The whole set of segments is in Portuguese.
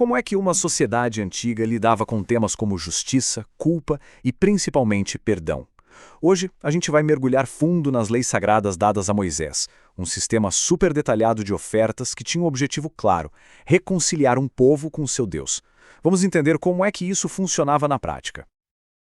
Como é que uma sociedade antiga lidava com temas como justiça, culpa e principalmente perdão? Hoje, a gente vai mergulhar fundo nas leis sagradas dadas a Moisés, um sistema super detalhado de ofertas que tinha um objetivo claro: reconciliar um povo com seu Deus. Vamos entender como é que isso funcionava na prática.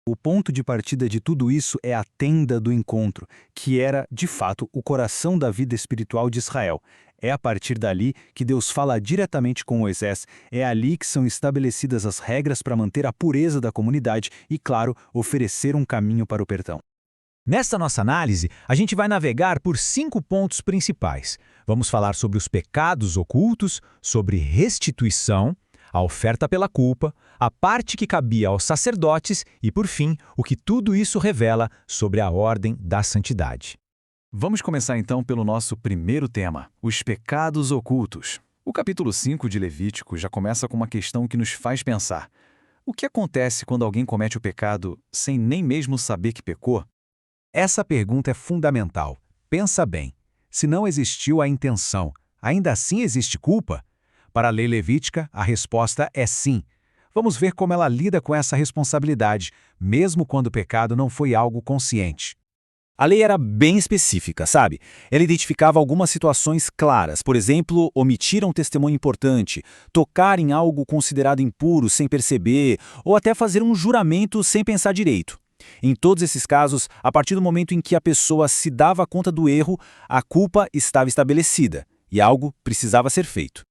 O ponto de partida de tudo isso é a tenda do encontro, que era, de fato, o coração da vida espiritual de Israel. É a partir dali que Deus fala diretamente com Moisés, é ali que são estabelecidas as regras para manter a pureza da comunidade e, claro, oferecer um caminho para o perdão. Nesta nossa análise, a gente vai navegar por 5 pontos principais. Vamos falar sobre os pecados ocultos, sobre restituição, a oferta pela culpa, a parte que cabia aos sacerdotes e, por fim, o que tudo isso revela sobre a ordem da santidade. Vamos começar então pelo nosso primeiro tema, os pecados ocultos. O capítulo 5 de Levítico já começa com uma questão que nos faz pensar. O que acontece quando alguém comete o pecado sem nem mesmo saber que pecou? Essa pergunta é fundamental. Pensa bem. Se não existiu a intenção, ainda assim existe culpa? Para a lei levítica, a resposta é sim. Vamos ver como ela lida com essa responsabilidade, mesmo quando o pecado não foi algo consciente. A lei era bem específica, sabe? Ela identificava algumas situações claras, por exemplo, omitir um testemunho importante, tocar em algo considerado impuro sem perceber, ou até fazer um juramento sem pensar direito. Em todos esses casos, a partir do momento em que a pessoa se dava conta do erro, a culpa estava estabelecida e algo precisava ser feito.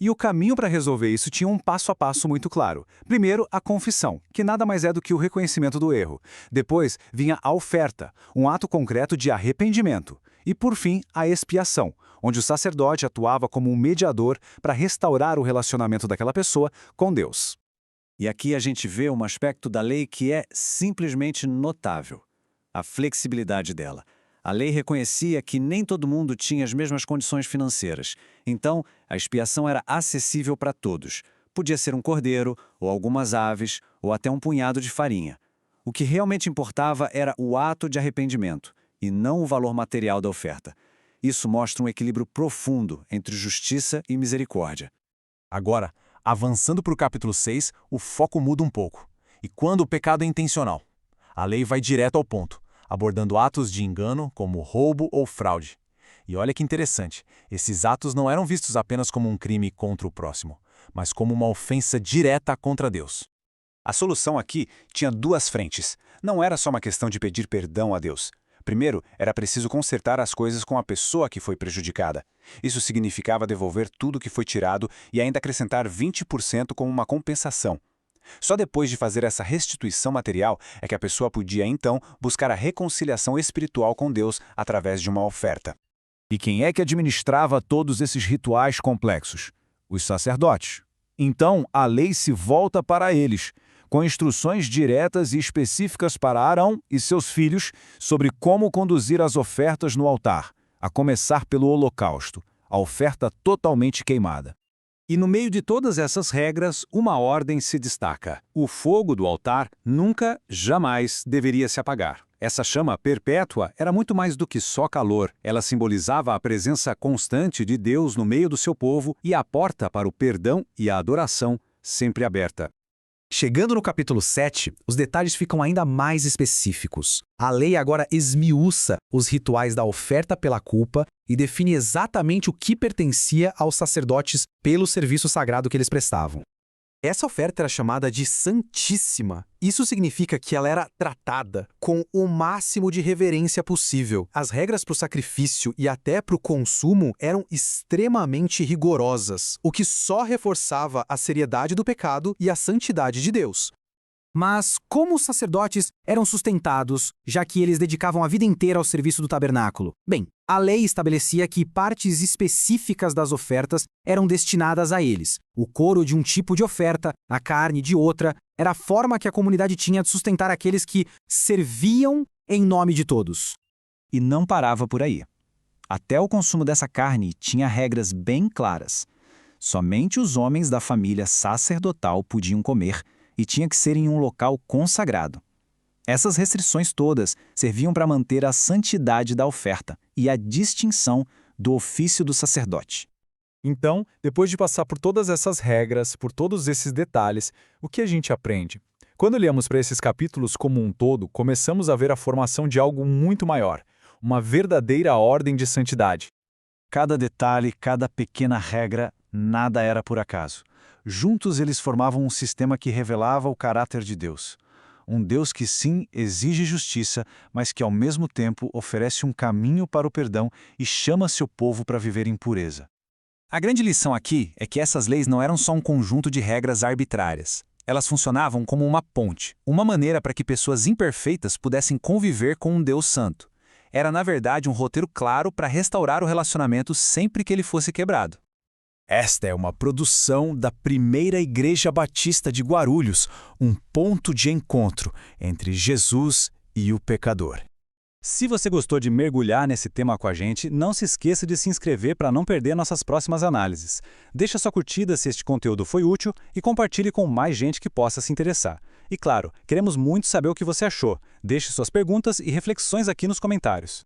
E o caminho para resolver isso tinha um passo a passo muito claro. Primeiro, a confissão, que nada mais é do que o reconhecimento do erro. Depois, vinha a oferta, um ato concreto de arrependimento. E, por fim, a expiação, onde o sacerdote atuava como um mediador para restaurar o relacionamento daquela pessoa com Deus. E aqui a gente vê um aspecto da lei que é simplesmente notável: a flexibilidade dela. A lei reconhecia que nem todo mundo tinha as mesmas condições financeiras. Então, a expiação era acessível para todos. Podia ser um cordeiro, ou algumas aves, ou até um punhado de farinha. O que realmente importava era o ato de arrependimento, e não o valor material da oferta. Isso mostra um equilíbrio profundo entre justiça e misericórdia. Agora, avançando para o capítulo 6, o foco muda um pouco. E quando o pecado é intencional? A lei vai direto ao ponto, abordando atos de engano como roubo ou fraude. E olha que interessante, esses atos não eram vistos apenas como um crime contra o próximo, mas como uma ofensa direta contra Deus. A solução aqui tinha duas frentes. Não era só uma questão de pedir perdão a Deus. Primeiro, era preciso consertar as coisas com a pessoa que foi prejudicada. Isso significava devolver tudo que foi tirado e ainda acrescentar 20% como uma compensação. Só depois de fazer essa restituição material é que a pessoa podia, então, buscar a reconciliação espiritual com Deus através de uma oferta. E quem é que administrava todos esses rituais complexos? Os sacerdotes. Então, a lei se volta para eles, com instruções diretas e específicas para Arão e seus filhos sobre como conduzir as ofertas no altar, a começar pelo holocausto, a oferta totalmente queimada. E no meio de todas essas regras, uma ordem se destaca. O fogo do altar nunca, jamais deveria se apagar. Essa chama perpétua era muito mais do que só calor. Ela simbolizava a presença constante de Deus no meio do seu povo e a porta para o perdão e a adoração sempre aberta. Chegando no capítulo 7, os detalhes ficam ainda mais específicos. A lei agora esmiuça os rituais da oferta pela culpa e define exatamente o que pertencia aos sacerdotes pelo serviço sagrado que eles prestavam. Essa oferta era chamada de Santíssima. Isso significa que ela era tratada com o máximo de reverência possível. As regras para o sacrifício e até para o consumo eram extremamente rigorosas, o que só reforçava a seriedade do pecado e a santidade de Deus. Mas como os sacerdotes eram sustentados, já que eles dedicavam a vida inteira ao serviço do tabernáculo? Bem, a lei estabelecia que partes específicas das ofertas eram destinadas a eles. O couro de um tipo de oferta, a carne de outra, era a forma que a comunidade tinha de sustentar aqueles que serviam em nome de todos. E não parava por aí. Até o consumo dessa carne tinha regras bem claras. Somente os homens da família sacerdotal podiam comer e tinha que ser em um local consagrado. Essas restrições todas serviam para manter a santidade da oferta e a distinção do ofício do sacerdote. Então, depois de passar por todas essas regras, por todos esses detalhes, o que a gente aprende? Quando olhamos para esses capítulos como um todo, começamos a ver a formação de algo muito maior, uma verdadeira ordem de santidade. Cada detalhe, cada pequena regra, nada era por acaso. Juntos eles formavam um sistema que revelava o caráter de Deus. Um Deus que sim exige justiça, mas que ao mesmo tempo oferece um caminho para o perdão e chama seu povo para viver em pureza. A grande lição aqui é que essas leis não eram só um conjunto de regras arbitrárias. Elas funcionavam como uma ponte, uma maneira para que pessoas imperfeitas pudessem conviver com um Deus santo. Era, na verdade, um roteiro claro para restaurar o relacionamento sempre que ele fosse quebrado. Esta é uma produção da Primeira Igreja Batista de Guarulhos, um ponto de encontro entre Jesus e o pecador. Se você gostou de mergulhar nesse tema com a gente, não se esqueça de se inscrever para não perder nossas próximas análises. Deixe sua curtida se este conteúdo foi útil e compartilhe com mais gente que possa se interessar. E claro, queremos muito saber o que você achou. Deixe suas perguntas e reflexões aqui nos comentários.